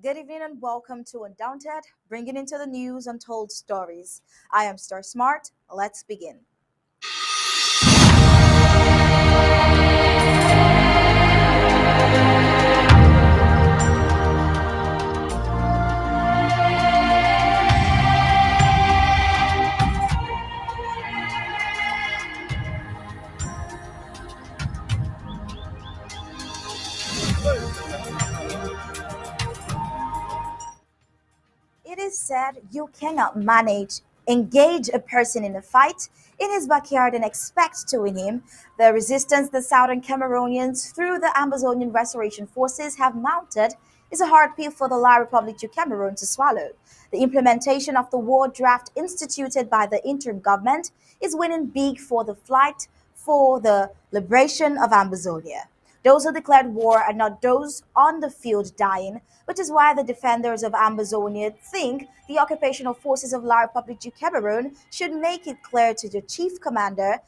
Good evening and welcome to Undaunted, bringing into the news untold stories. I am Star Smart. Let's begin. It is said you cannot engage a person in a fight in his backyard and expect to win him. The resistance the southern Cameroonians through the Ambazonian Restoration Forces have mounted is a hard pill for the La Republic du Cameroon to swallow. The implementation of the war draft instituted by the interim government is winning big for the fight for the liberation of Ambazonia. Those who declared war are not those on the field dying, which is why the defenders of Ambazonia think the occupational forces of La Republic du Cameroon should make it clear to the chief commander,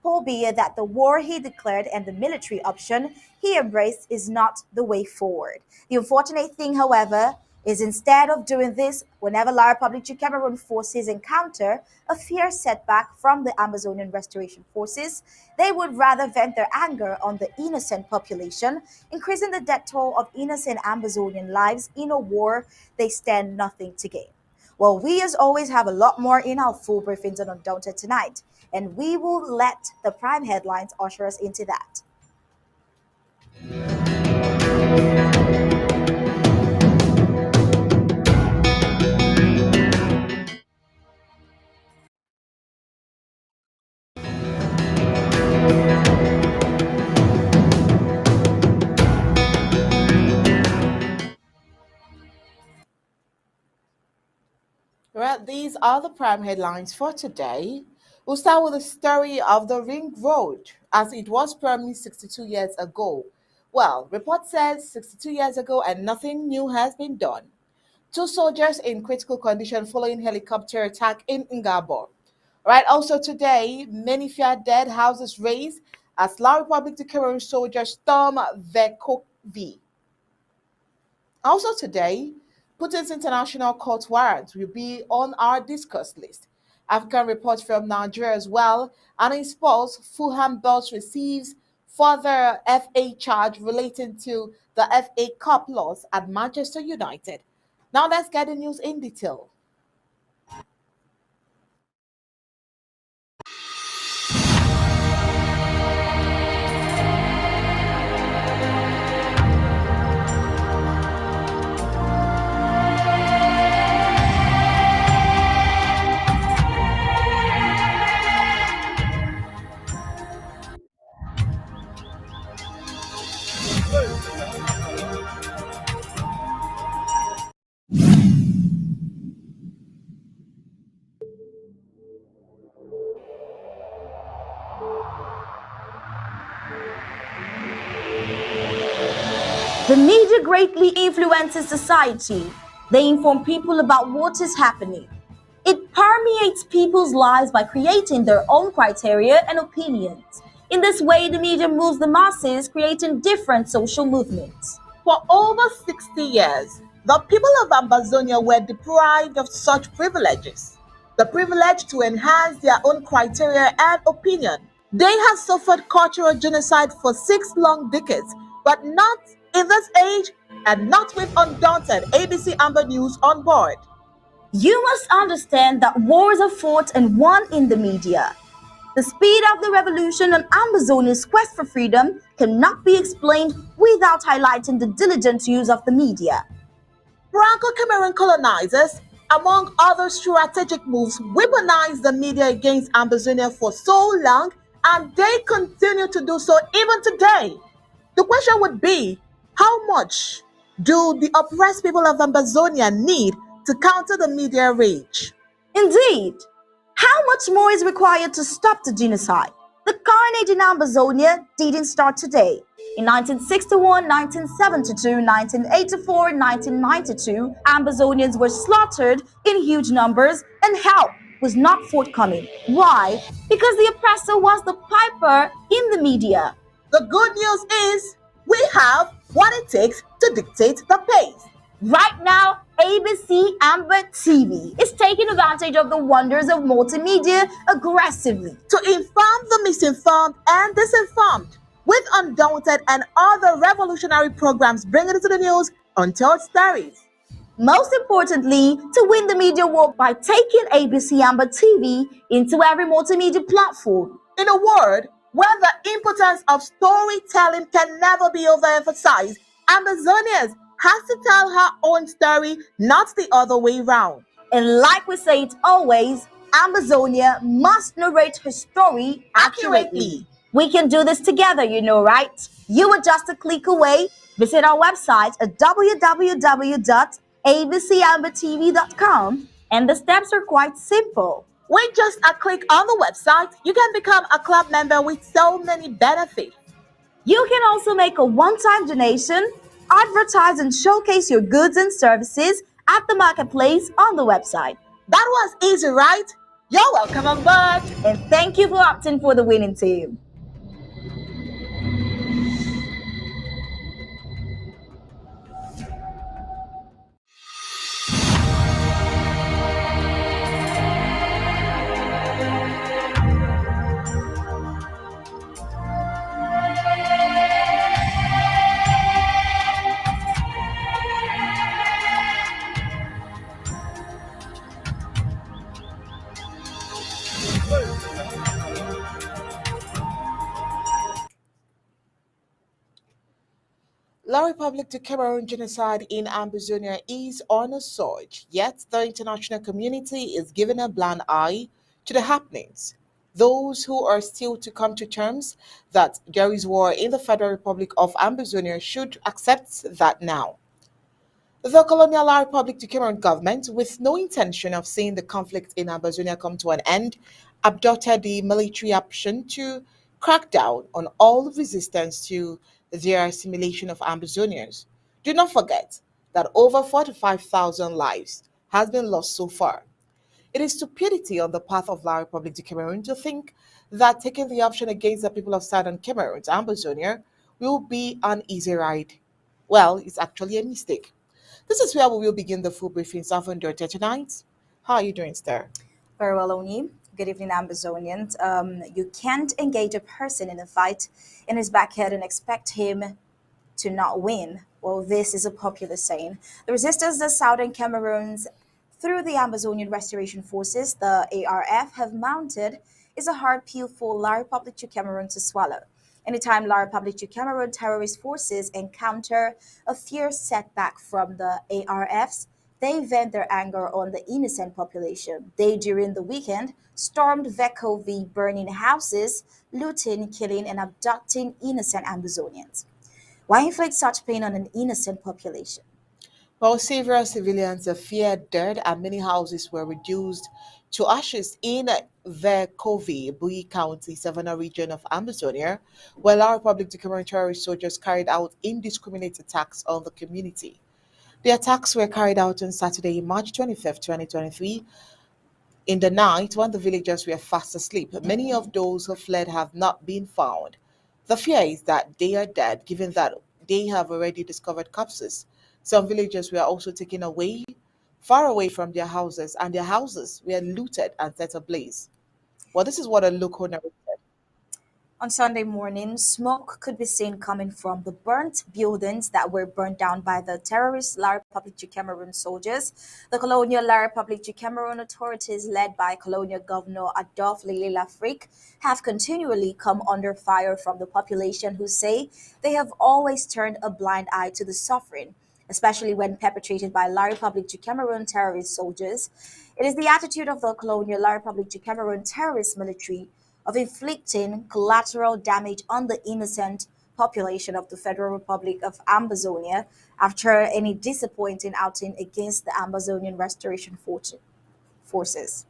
Paul Biya, that the war he declared and the military option he embraced is not the way forward. The unfortunate thing, however, is instead of doing this, whenever La Republic du Cameroon forces encounter a fierce setback from the Amazonian Restoration Forces, they would rather vent their anger on the innocent population, increasing the death toll of innocent Amazonian lives in a war they stand nothing to gain. Well, we as always have a lot more in our full briefings on Undaunted tonight, and we will let the prime headlines usher us into that. Well, these are the prime headlines for today. We'll start with the story of the Ring Road, as it was promised 62 years ago. Well, report says 62 years ago and nothing new has been done. Two soldiers in critical condition following helicopter attack in Ngabo. Right, also today, many fear dead houses raised as La Republic de Cameroon soldiers storm Vekovi. Also today, Putin's international court warrant will be on our discuss list. African reports from Nigeria as well. And in sports, Fulham Bells receives further FA charge relating to the FA Cup loss at Manchester United. Now let's get the news in detail. The media greatly influences society. They inform people about what is happening. It permeates people's lives by creating their own criteria and opinions. In this way, the media moves the masses, creating different social movements. For over 60 years, the people of Ambazonia were deprived of such privileges. The privilege to enhance their own criteria and opinion. They have suffered cultural genocide for 6 long decades, but not in this age and not with Undaunted ABC Amber News on board. You must understand that wars are fought and won in the media. The speed of the revolution and Ambazonia's quest for freedom cannot be explained without highlighting the diligent use of the media. Franco-Cameroon colonizers, among other strategic moves, weaponized the media against Ambazonia for so long, and they continue to do so even today. The question would be, how much do the oppressed people of Ambazonia need to counter the media rage? Indeed, how much more is required to stop the genocide? The carnage in Ambazonia didn't start today. In 1961, 1972, 1984, 1992, Ambazonians were slaughtered in huge numbers and help was not forthcoming. Why? Because the oppressor was the piper in the media. The good news is we have what it takes to dictate the pace. Right now, ABC Amba TV is taking advantage of the wonders of multimedia aggressively. To inform the misinformed and disinformed, with Undaunted and other revolutionary programs bringing it to the news, untold stories. Most importantly, to win the media war by taking ABC Amba TV into every multimedia platform. In a word, where the importance of storytelling can never be overemphasized, Amazonians has to tell her own story, not the other way round. And like we say it always, Ambazonia must narrate her story accurately. We can do this together, you know, right? You are just a click away. Visit our website at www.abcambertv.com, and the steps are quite simple. With just a click on the website, you can become a club member with so many benefits. You can also make a one-time donation, advertise and showcase your goods and services at the marketplace on the website. That was easy, right? You're welcome on board. And thank you for opting for the winning team. La Republic to Cameroon genocide in Ambazonia is on a surge, yet the international community is giving a blind eye to the happenings. Those who are still to come to terms that there is war in the Federal Republic of Ambazonia should accept that now. The colonial La Republic to Cameroon government, with no intention of seeing the conflict in Ambazonia come to an end, adopted the military option to crack down on all resistance to their assimilation of Ambazonians. Do not forget that over 45,000 lives has been lost so far. It is stupidity on the path of La Republic de Cameroon to think that taking the option against the people of Southern Cameroon, Ambazonia, will be an easy ride. Well, it's actually a mistake. This is where we will begin the full briefings of Undaunted tonight. How are you doing, Star? Very well, Oni. Good evening, Ambazonians. You can't engage a person in a fight in his backyard and expect him to not win. Well, this is a popular saying. The resistance that Southern Cameroons, through the Amazonian Restoration Forces, the ARF, have mounted is a hard pill for La Republic to Cameroon to swallow. Anytime La Republic to Cameroon terrorist forces encounter a fierce setback from the ARFs, they vent their anger on the innocent population. They, during the weekend, stormed Veco V, burning houses, looting, killing, and abducting innocent Amazonians. Why inflict such pain on an innocent population? While several civilians feared dead and many houses were reduced to ashes in the Kovi, Bui County, Savannah region of Amazonia, where our Republic to Cameroon terrorist soldiers carried out indiscriminate attacks on the community. The attacks were carried out on Saturday, March 25th, 2023, in the night when the villagers were fast asleep. Many of those who fled have not been found. The fear is that they are dead, given that they have already discovered corpses. Some villagers were also taken away, far away from their houses, and their houses were looted and set ablaze. Well, this is what a local narrated. On Sunday morning, smoke could be seen coming from the burnt buildings that were burned down by the terrorist La Republic du Cameroon soldiers. The colonial La Republic du Cameroon authorities, led by colonial governor Adolphe Lele Lafrique, have continually come under fire from the population who say they have always turned a blind eye to the suffering, especially when perpetrated by La Republic du Cameroon terrorist soldiers. It is the attitude of the colonial La Republic du Cameroon terrorist military of inflicting collateral damage on the innocent population of the Federal Republic of Ambazonia after any disappointing outing against the Ambazonian Restoration Forces.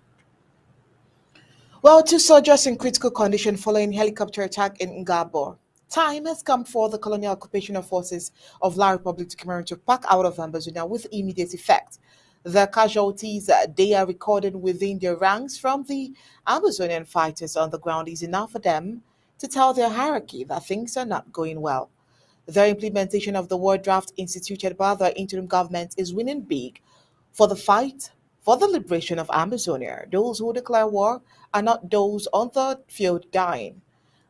Well, two soldiers in critical condition following helicopter attack in Ngabo. Time has come for the colonial occupational forces of La Republic of Cameroon to pack out of Ambazonia with immediate effect. The casualties they are recorded within their ranks from the Amazonian fighters on the ground is enough for them to tell their hierarchy that things are not going well. The implementation of the war draft instituted by the interim government is winning big for the fight for the liberation of Amazonia. Those who declare war are not those on the field dying.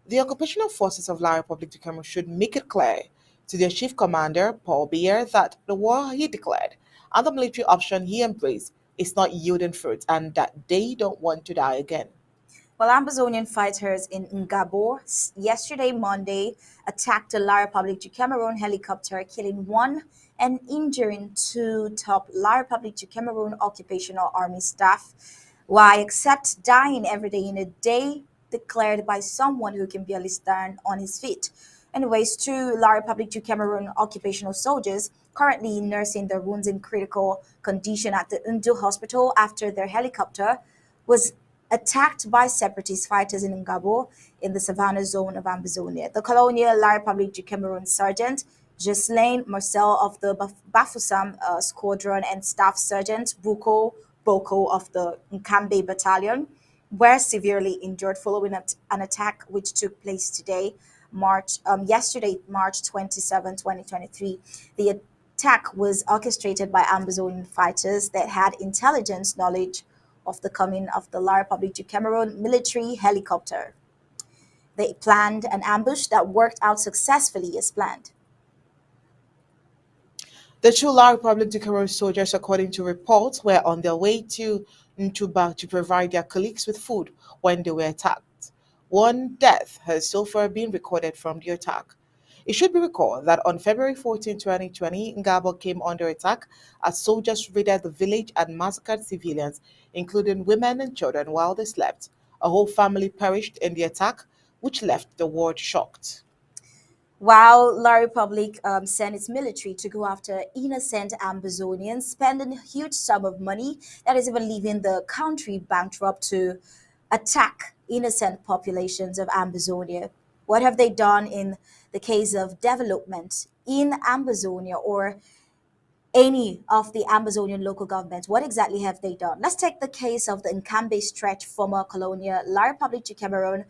The occupational forces of La Republic of Cameroon should make it clear to their chief commander, Paul Biya, that the war he declared and the military option he embraced is not yielding fruit and that they don't want to die again. While Ambazonian fighters in Ngabo yesterday, Monday, attacked a La Republic du Cameroon helicopter, killing one and injuring two top La Republic du Cameroon occupational army staff, why except dying every day in a day declared by someone who can barely stand on his feet. Anyways, two La Republic du Cameroon occupational soldiers currently nursing their wounds in critical condition at the Undu hospital after their helicopter was attacked by separatist fighters in Ngabo in the savannah zone of Ambazonia. The colonial La Republic du Cameroon Sergeant Ghislaine Marcel of the Bafoussam Squadron and Staff Sergeant Buko Boko of the Nkambe Battalion were severely injured following an attack which took place yesterday, March 27, 2023. The attack was orchestrated by Ambazonian fighters that had intelligence knowledge of the coming of the La Republic du Cameroon military helicopter. They planned an ambush that worked out successfully as planned. The two La Republic of Cameroon soldiers, according to reports, were on their way to Ntuba to provide their colleagues with food when they were attacked. One death has so far been recorded from the attack. It should be recalled that on February 14, 2020, Ngabo came under attack as soldiers raided the village and massacred civilians, including women and children, while they slept. A whole family perished in the attack, which left the world shocked. While La Republic sent its military to go after innocent Ambazonians, spending a huge sum of money that is even leaving the country bankrupt to attack innocent populations of Ambazonia. What have they done in the case of development in Ambazonia or any of the Amazonian local governments? What exactly have they done? Let's take the case of the Nkambe stretch former colonial La Republic du Cameroon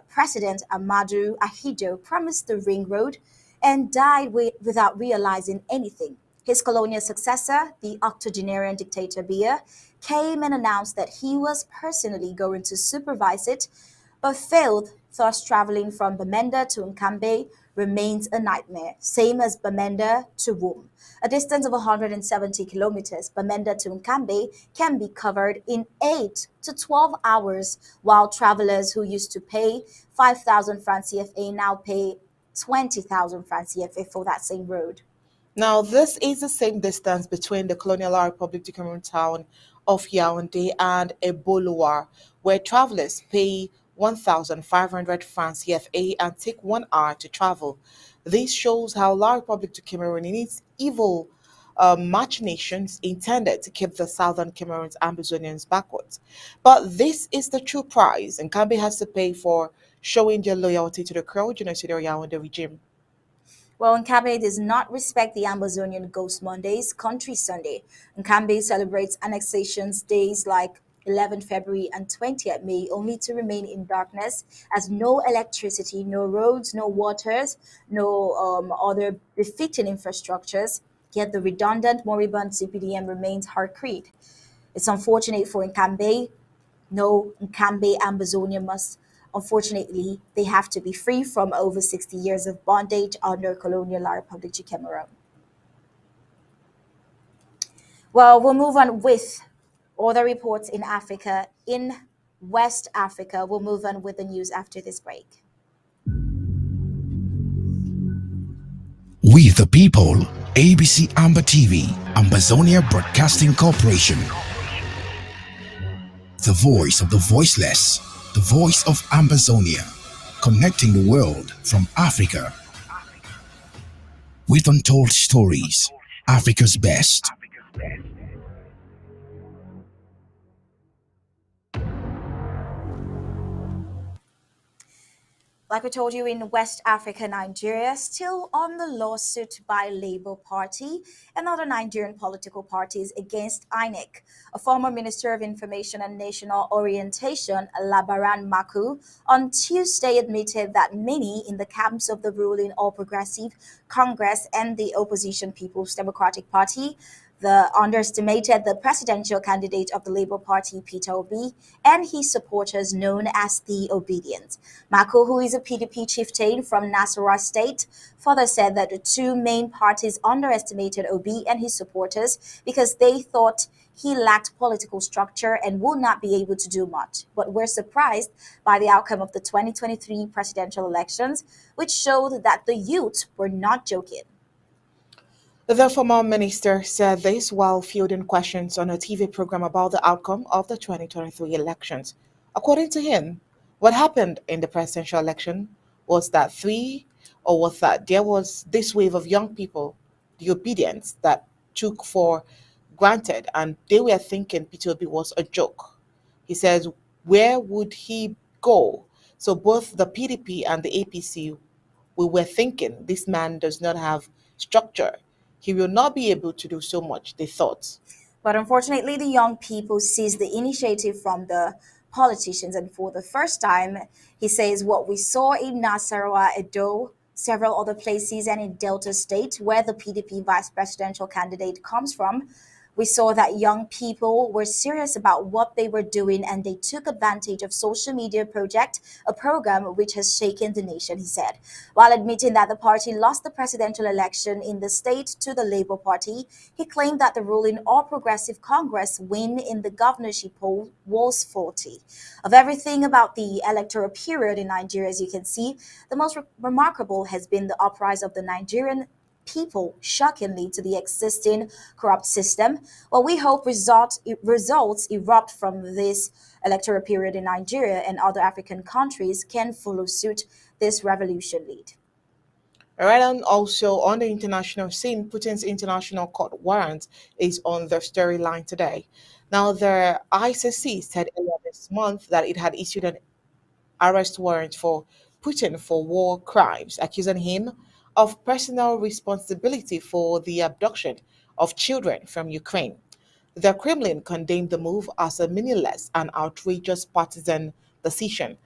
President Amadou Ahijo promised the ring road and died without realizing anything. His colonial successor, the octogenarian dictator Biya, came and announced that he was personally going to supervise it, but failed. Thus, traveling from Bamenda to Nkambe remains a nightmare, same as Bamenda to Womb. A distance of 170 kilometers, Bamenda to Nkambe can be covered in 8 to 12 hours, while travelers who used to pay 5,000 francs CFA now pay 20,000 francs CFA for that same road. Now, this is the same distance between the colonial Republic of Cameroon town of Yaoundé and Eboloa, where travelers pay 1,500 francs CFA and take 1 hour to travel. This shows how La Republic of Cameroon, in its evil machinations, intended to keep the southern Cameroon's Ambazonians backwards. But this is the true price, and Kambi has to pay for showing their loyalty to the Crow genocidal Yaoundé regime. Well, Nkambe does not respect the Amazonian Ghost Mondays, Country Sunday. Nkambe celebrates annexations days like 11 February and 20th May only to remain in darkness as no electricity, no roads, no waters, no other befitting infrastructures. Yet the redundant moribund CPDM remains hard creed. It's unfortunate for Nkambe. No, Nkambe Ambazonia must Unfortunately, they have to be free from over 60 years of bondage under colonial La Republic du Cameroon. Well, we'll move on with other reports in Africa. In West Africa, we'll move on with the news after this break. We the people, ABC Amba TV, Ambazonia Broadcasting Corporation, the voice of the voiceless, the voice of Ambazonia, connecting the world from Africa with untold stories, Africa's best. Like we told you, in West Africa, Nigeria, still on the lawsuit by Labour Party and other Nigerian political parties against INEC. A former Minister of Information and National Orientation, Labaran Maku, on Tuesday admitted that many in the camps of the ruling All Progressive Congress and the opposition People's Democratic Party underestimated the presidential candidate of the Labour Party, Peter Obi, and his supporters known as the Obedient. Mako, who is a PDP chieftain from Nasarawa State, further said that the two main parties underestimated Obi and his supporters because they thought he lacked political structure and would not be able to do much, but were surprised by the outcome of the 2023 presidential elections, which showed that the youth were not joking. The former minister said this while fielding questions on a TV program about the outcome of the 2023 elections. According to him, what happened in the presidential election was that there was this wave of young people, the obedience that took for granted, and they were thinking P2B was a joke. He says, where would he go? So both the PDP and the APC, we were thinking this man does not have structure. He will not be able to do so much, they thought. But unfortunately, the young people seized the initiative from the politicians, and for the first time, he says what we saw in Nasarawa, Edo, several other places, and in Delta State, where the PDP vice presidential candidate comes from, we saw that young people were serious about what they were doing and they took advantage of social media project, a program which has shaken the nation, he said. While admitting that the party lost the presidential election in the state to the Labour Party, he claimed that the ruling All Progressive Congress win in the governorship poll was faulty. Of everything about the electoral period in Nigeria, as you can see, the most remarkable has been the uprising of the Nigerian people shockingly to the existing corrupt system. Well, we hope results erupt from this electoral period in Nigeria and other African countries can follow suit this revolution lead. Right, and also on the international scene, Putin's international court warrant is on the storyline today. Now, the ICC said earlier this month that it had issued an arrest warrant for Putin for war crimes, accusing him of personal responsibility for the abduction of children from Ukraine. The Kremlin condemned the move as a meaningless and outrageous partisan decision.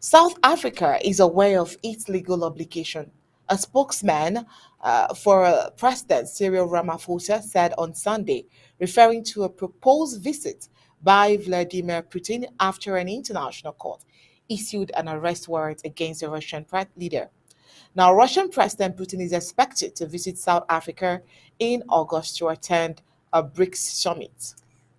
South Africa is aware of its legal obligation. A spokesman for President Cyril Ramaphosa said on Sunday, referring to a proposed visit by Vladimir Putin after an international court issued an arrest warrant against the Russian leader. Now, Russian President Putin is expected to visit South Africa in August to attend a BRICS summit.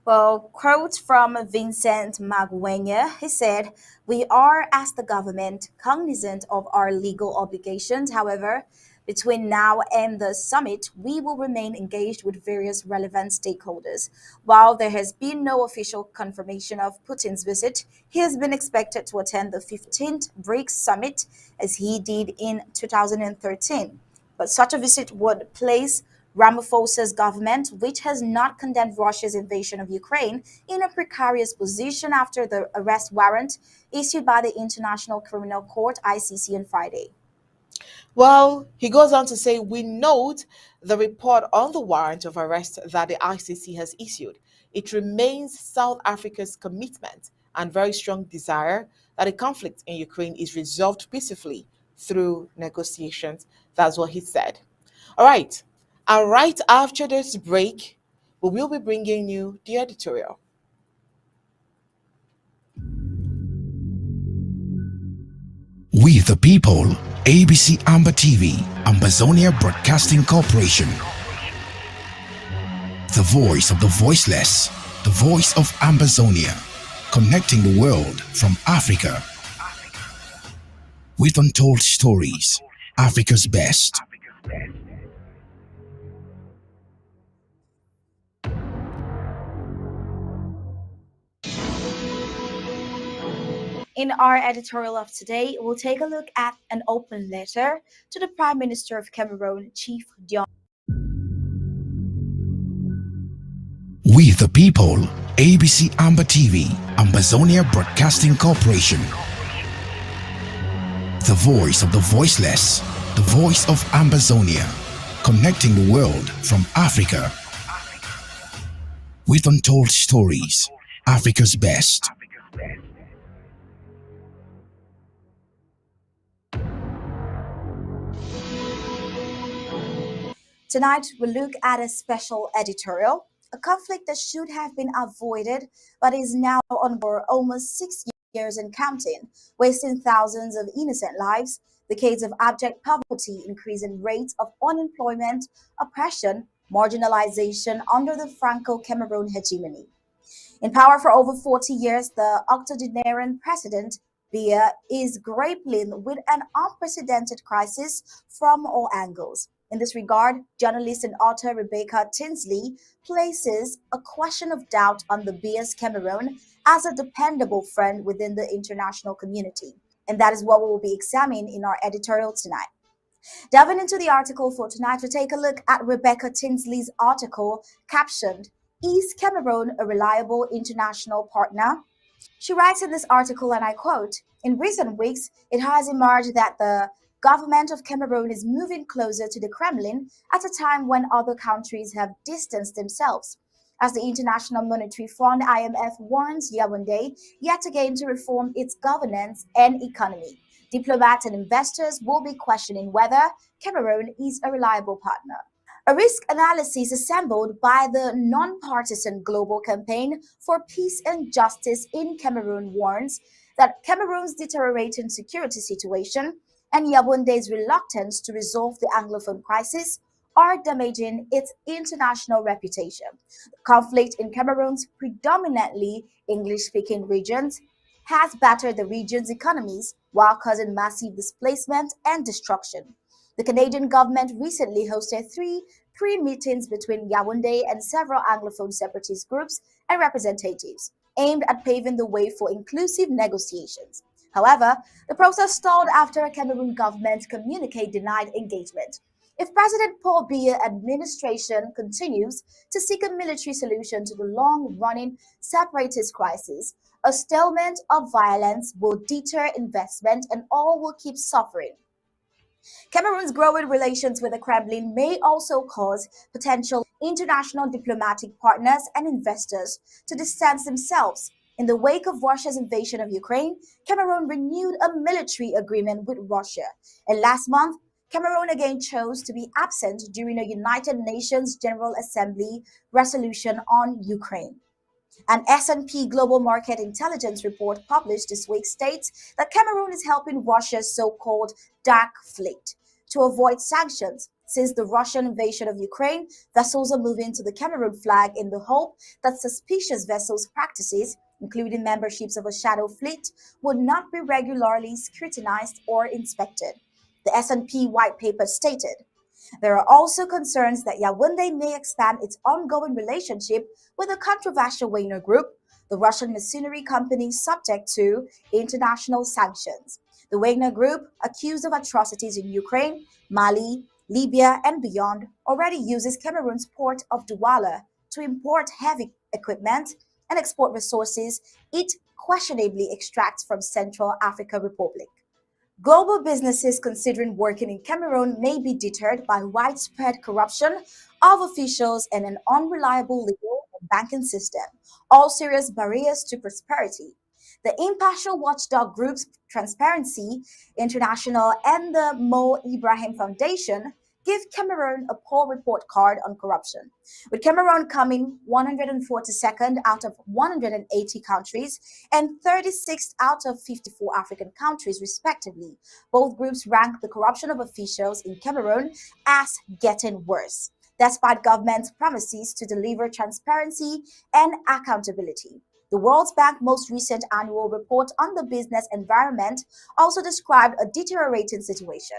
Well, quote from Vincent Magwenya, he said, we are, as the government, cognizant of our legal obligations. However, between now and the summit, we will remain engaged with various relevant stakeholders. While there has been no official confirmation of Putin's visit, he has been expected to attend the 15th BRICS summit as he did in 2013. But such a visit would place Ramaphosa's government, which has not condemned Russia's invasion of Ukraine, in a precarious position after the arrest warrant issued by the International Criminal Court (ICC) on Friday. Well, he goes on to say, we note the report on the warrant of arrest that the ICC has issued. It remains South Africa's commitment and very strong desire that the conflict in Ukraine is resolved peacefully through negotiations. That's what he said. All right. And right after this break, we will be bringing you the editorial. the people, ABC Amba TV, Ambazonia Broadcasting Corporation. The voice of the voiceless, the voice of Ambazonia, connecting the world from Africa with untold stories, Africa's best. In our editorial of today, we'll take a look at an open letter to the Prime Minister of Cameroon, Chief Dion. We the people, ABC Amba TV, Ambazonia Broadcasting Corporation. The voice of the voiceless, the voice of Ambazonia, connecting the world from Africa with untold stories, Africa's best. Tonight, we'll look at a special editorial, a conflict that should have been avoided but is now on for almost 6 years and counting, wasting thousands of innocent lives, decades of abject poverty, increasing rates of unemployment, oppression, marginalization under the Franco Cameroon hegemony. In power for over 40 years, the octogenarian president Biya is grappling with an unprecedented crisis from all angles. In this regard, journalist and author Rebecca Tinsley places a question of doubt on the Biya's Cameroon as a dependable friend within the international community. And that is what we will be examining in our editorial tonight. Diving into the article for tonight, we take a look at Rebecca Tinsley's article captioned, Is Cameroon a reliable international partner? She writes in this article, and I quote, In recent weeks, it has emerged that the government of Cameroon is moving closer to the Kremlin at a time when other countries have distanced themselves. As the International Monetary Fund IMF warns Yaoundé yet again to reform its governance and economy, diplomats and investors will be questioning whether Cameroon is a reliable partner. A risk analysis assembled by the nonpartisan Global Campaign for Peace and Justice in Cameroon warns that Cameroon's deteriorating security situation and Yaoundé's reluctance to resolve the Anglophone crisis are damaging its international reputation. The conflict in Cameroon's predominantly English speaking regions has battered the region's economies while causing massive displacement and destruction. The Canadian government recently hosted three pre-meetings between Yaoundé and several Anglophone separatist groups and representatives, aimed at paving the way for inclusive negotiations. However, the process stalled after a Cameroon government communique denied engagement. If President Paul Biya administration continues to seek a military solution to the long-running separatist crisis, a stalemate of violence will deter investment and all will keep suffering. Cameroon's growing relations with the Kremlin may also cause potential international diplomatic partners and investors to distance themselves. In the wake of Russia's invasion of Ukraine, Cameroon renewed a military agreement with Russia. And last month, Cameroon again chose to be absent during a United Nations General Assembly resolution on Ukraine. An S&P Global Market Intelligence report published this week states that Cameroon is helping Russia's so-called dark fleet to avoid sanctions. Since the Russian invasion of Ukraine, vessels are moving to the Cameroon flag in the hope that suspicious vessels' practices, including memberships of a shadow fleet, would not be regularly scrutinized or inspected. The S&P white paper stated, there are also concerns that Yaoundé may expand its ongoing relationship with the controversial Wagner Group, the Russian mercenary company subject to international sanctions. The Wagner Group, accused of atrocities in Ukraine, Mali, Libya, and beyond, already uses Cameroon's port of Douala to import heavy equipment and export resources it questionably extracts from Central African Republic. Global businesses considering working in Cameroon may be deterred by widespread corruption of officials and an unreliable legal and banking system, all serious barriers to prosperity. The impartial watchdog groups Transparency International and the Mo Ibrahim Foundation give Cameroon a poor report card on corruption. With Cameroon coming 142nd out of 180 countries and 36th out of 54 African countries, respectively. Both groups rank the corruption of officials in Cameroon as getting worse, despite government's promises to deliver transparency and accountability. The World Bank's most recent annual report on the business environment also described a deteriorating situation.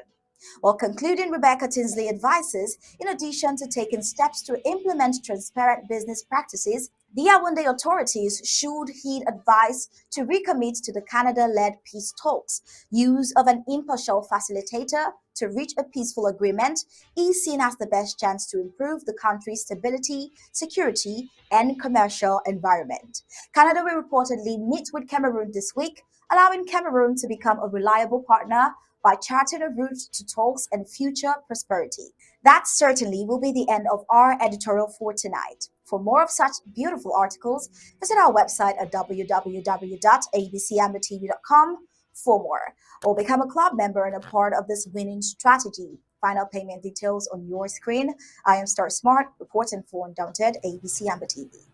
While concluding, Rebecca Tinsley advises, in addition to taking steps to implement transparent business practices, the Yaoundé authorities should heed advice to recommit to the Canada-led peace talks. Use of an impartial facilitator to reach a peaceful agreement is seen as the best chance to improve the country's stability, security, and commercial environment. Canada will reportedly meet with Cameroon this week, allowing Cameroon to become a reliable partner by charting a route to talks and future prosperity. That certainly will be the end of our editorial for tonight. For more of such beautiful articles, visit our website at www.abcambertv.com for more, or become a club member and a part of this winning strategy. Final payment details on your screen. I am Star Smart, reporting for Undaunted, ABC Amber TV.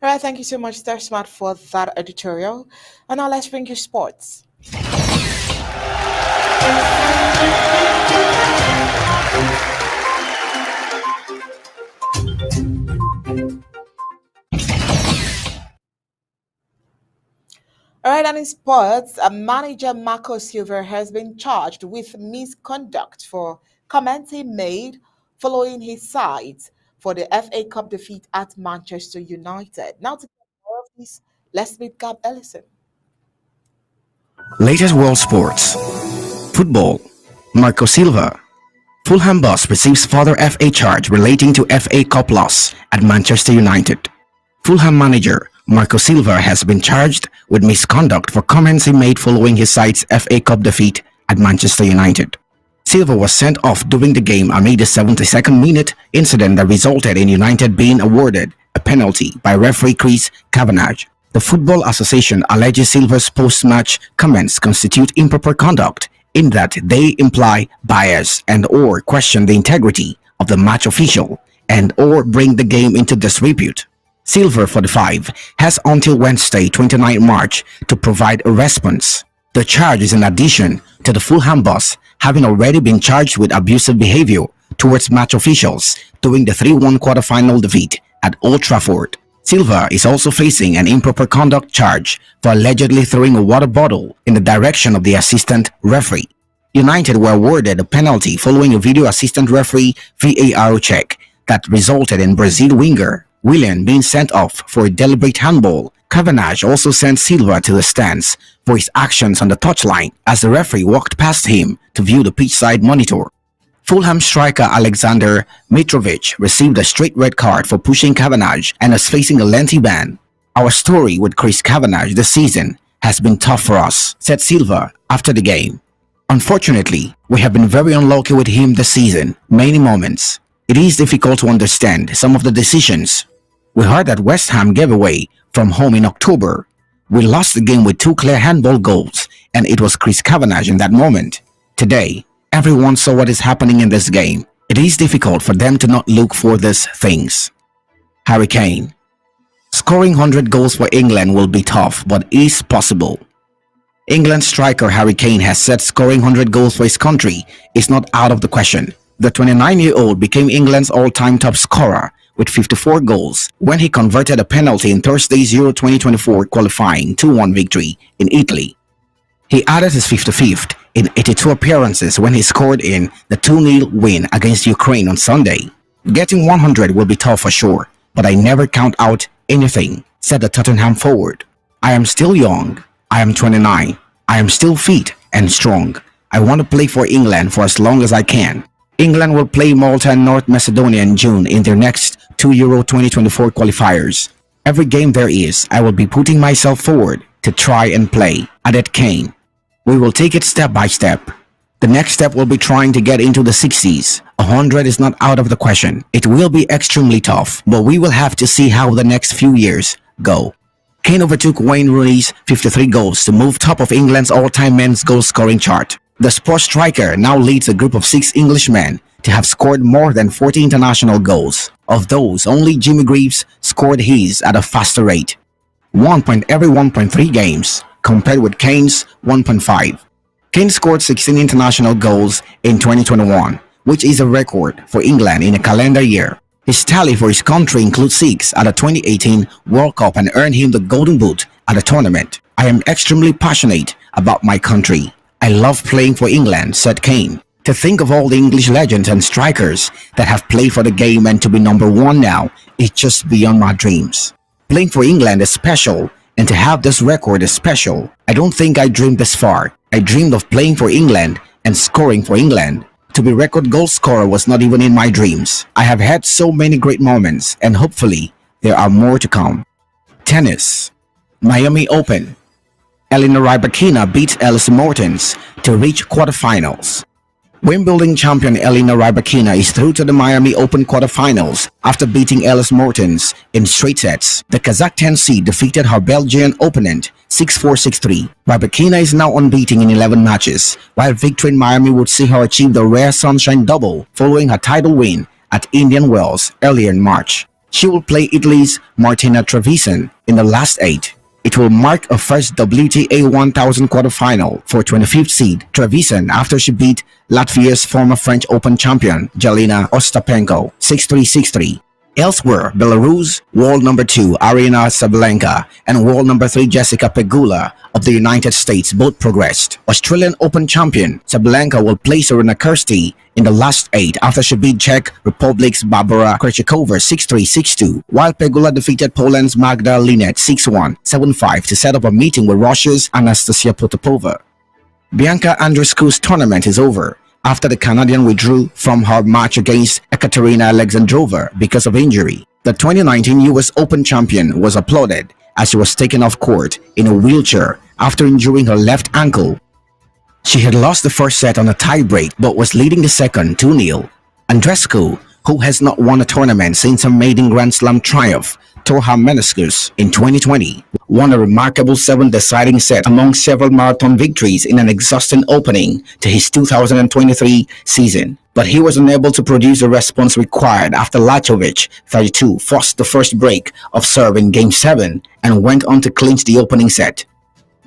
All right, thank you so much, Star Smart, for that editorial. And now let's bring you sports. All right, and in sports, manager Marco Silva has been charged with misconduct for comments he made following his sides for the FA Cup defeat at Manchester United. Now, to get more of this, let's meet Gab Ellison. Latest world sports. Football. Marco Silva. Fulham boss receives further FA charge relating to FA Cup loss at Manchester United. Fulham manager Marco Silva has been charged with misconduct for comments he made following his side's FA Cup defeat at Manchester United. Silva was sent off during the game amid a 72nd minute incident that resulted in United being awarded a penalty by referee Chris Kavanagh. The Football Association alleges Silva's post-match comments constitute improper conduct in that they imply bias and or question the integrity of the match official and or bring the game into disrepute. Silva, 45, has until Wednesday, 29 March to provide a response. The charge is in addition to the Fulham boss having already been charged with abusive behavior towards match officials during the 3-1 quarter-final defeat at Old Trafford. Silva is also facing an improper conduct charge for allegedly throwing a water bottle in the direction of the assistant referee. United were awarded a penalty following a video assistant referee VAR check that resulted in Brazil winger Willian being sent off for a deliberate handball. Kavanagh also sent Silva to the stands for his actions on the touchline as the referee walked past him to view the pitchside monitor. Fulham striker Alexander Mitrovic received a straight red card for pushing Kavanagh and is facing a lengthy ban. Our story with Chris Kavanagh this season has been tough for us, said Silva after the game. Unfortunately, we have been very unlucky with him this season, many moments. It is difficult to understand some of the decisions. We heard that West Ham gave away from home in October. We lost the game with 2 clear handball goals, and it was Chris Kavanagh in that moment. Today, everyone saw what is happening in this game. It is difficult for them to not look for these things. Harry Kane. Scoring 100 goals for England will be tough, but is possible. England striker Harry Kane has said scoring 100 goals for his country is not out of the question. The 29-year-old became England's all-time top scorer with 54 goals when he converted a penalty in Thursday's Euro 2024 qualifying 2-1 victory in Italy. He added his 55th in 82 appearances when he scored in the 2-0 win against Ukraine on Sunday. Getting 100 will be tough for sure, but I never count out anything, said the Tottenham forward. I am still young. I am 29. I am still fit and strong. I want to play for England for as long as I can. England will play Malta and North Macedonia in June in their next 2 Euro 2024 qualifiers. Every game there is, I will be putting myself forward to try and play, added Kane. We will take it step by step. The next step will be trying to get into the 60s. 100 is not out of the question. It will be extremely tough, but we will have to see how the next few years go. Kane overtook Wayne Rooney's 53 goals to move top of England's all-time men's goal-scoring chart. The sports striker now leads a group of 6 Englishmen to have scored more than 40 international goals. Of those, only Jimmy Greaves scored his at a faster rate, 1 point every 1.3 games, compared with Kane's 1.5. Kane scored 16 international goals in 2021, which is a record for England in a calendar year. His tally for his country includes 6 at the 2018 World Cup and earned him the Golden Boot at the tournament. I am extremely passionate about my country. I love playing for England, said Kane. To think of all the English legends and strikers that have played for the game and to be number one now is just beyond my dreams. Playing for England is special, and to have this record is special. I don't think I dreamed this far. I dreamed of playing for England and scoring for England. To be record goal scorer was not even in my dreams. I have had so many great moments, and hopefully there are more to come. Tennis. Miami Open. Elena Rybakina beats Alice Mortens to reach quarterfinals. Wimbledon champion Elena Rybakina is through to the Miami Open quarterfinals after beating Alice Mortens in straight sets. The Kazakh 10 seed defeated her Belgian opponent 6-4, 6-3. Rybakina is now unbeaten in 11 matches, while victory in Miami would see her achieve the rare Sunshine Double following her title win at Indian Wells earlier in March. She will play Italy's Martina Trevisan in the last 8. It will mark a first WTA 1000 quarterfinal for 25th seed Trevisan after she beat Latvia's former French Open champion Jelena Ostapenko 6-3, 6-3. Elsewhere, Belarus world number 2 Aryna Sabalenka and world number 3 Jessica Pegula of the United States both progressed. Australian Open champion Sabalenka will place Serena Kirsty in the last 8 after she beat Czech Republic's Barbara Krejcikova 6-3, 6-2, while Pegula defeated Poland's Magda Linette 6-1, 7-5 to set up a meeting with Russia's Anastasia Potapova. Bianca Andreescu's tournament is over after the Canadian withdrew from her match against Ekaterina Alexandrova because of injury. The 2019 US Open champion was applauded as she was taken off court in a wheelchair after injuring her left ankle. She had lost the first set on a tiebreak but was leading the second 2-0. Andreescu, who has not won a tournament since her maiden Grand Slam triumph, tore her meniscus in 2020, won a remarkable 7 deciding set among several marathon victories in an exhausting opening to his 2023 season. But he was unable to produce the response required after Lajovic, 32, forced the first break of serve in Game 7 and went on to clinch the opening set.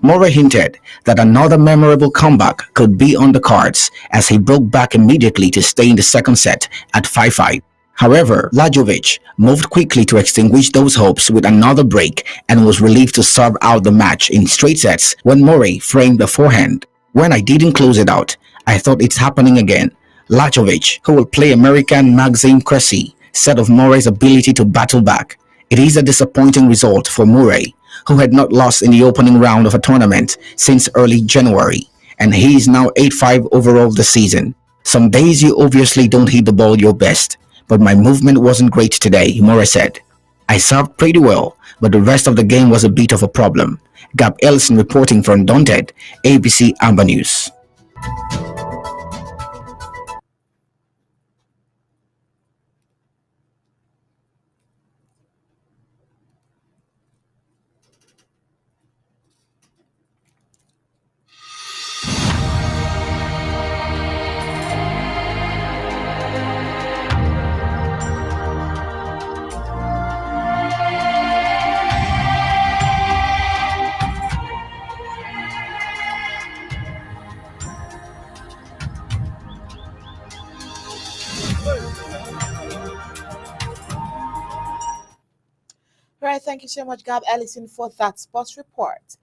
Murray hinted that another memorable comeback could be on the cards as he broke back immediately to stay in the second set at 5-5. However, Lajovic moved quickly to extinguish those hopes with another break and was relieved to serve out the match in straight sets when Murray framed the forehand. When I didn't close it out, I thought it's happening again. Lajovic, who will play American Maxime Cressy, said of Murray's ability to battle back. It is a disappointing result for Murray, who had not lost in the opening round of a tournament since early January, and he is now 8-5 overall this season. Some days you obviously don't hit the ball your best, but my movement wasn't great today, Murray said. I served pretty well, but the rest of the game was a bit of a problem. Gab Ellison reporting for Undaunted, ABC Amba News. Right, thank you so much, Gab Ellison, for that sports report.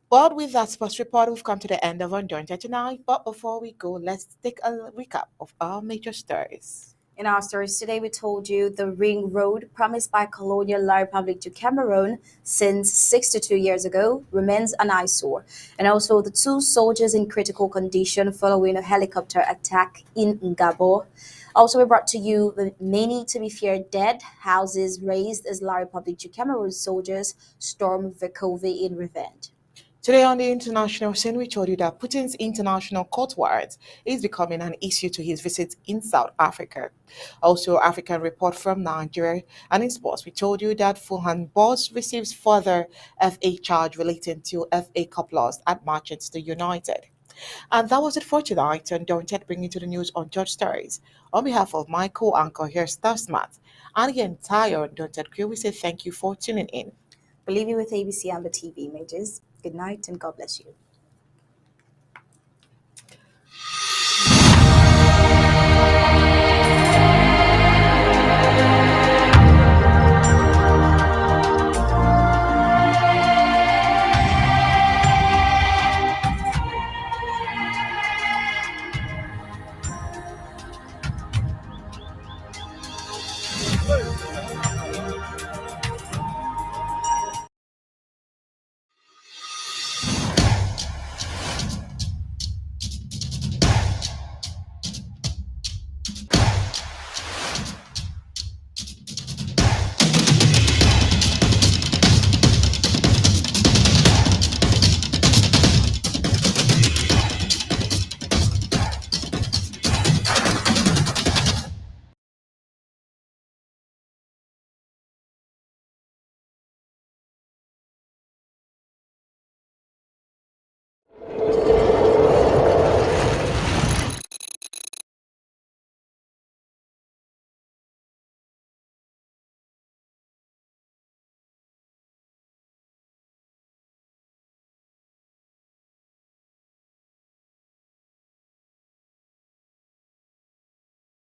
But with that sports report, we've come to the end of Undaunted tonight. But before we go, let's take a recap of our major stories. In our stories today, we told you the ring road promised by colonial La Republic to Cameroon since 62 years ago remains an eyesore. And also the 2 soldiers in critical condition following a helicopter attack in Ngabo. Also, we brought to you the many to be feared dead houses raised as La Republic to Cameroon soldiers storm Verkove in revenge. Today on the international scene, we told you that Putin's international court warrant is becoming an issue to his visit in South Africa. Also, African report from Nigeria. And in sports, we told you that Fulham boss receives further FA charge relating to FA Cup loss at Manchester United. And that was it for tonight on Don't bring you to the news on Judge Stories. On behalf of my co-anchor here, Star Smart, and the entire Don't crew, we say thank you for tuning in. Believe you with ABC Amber TV images. Good night and God bless you.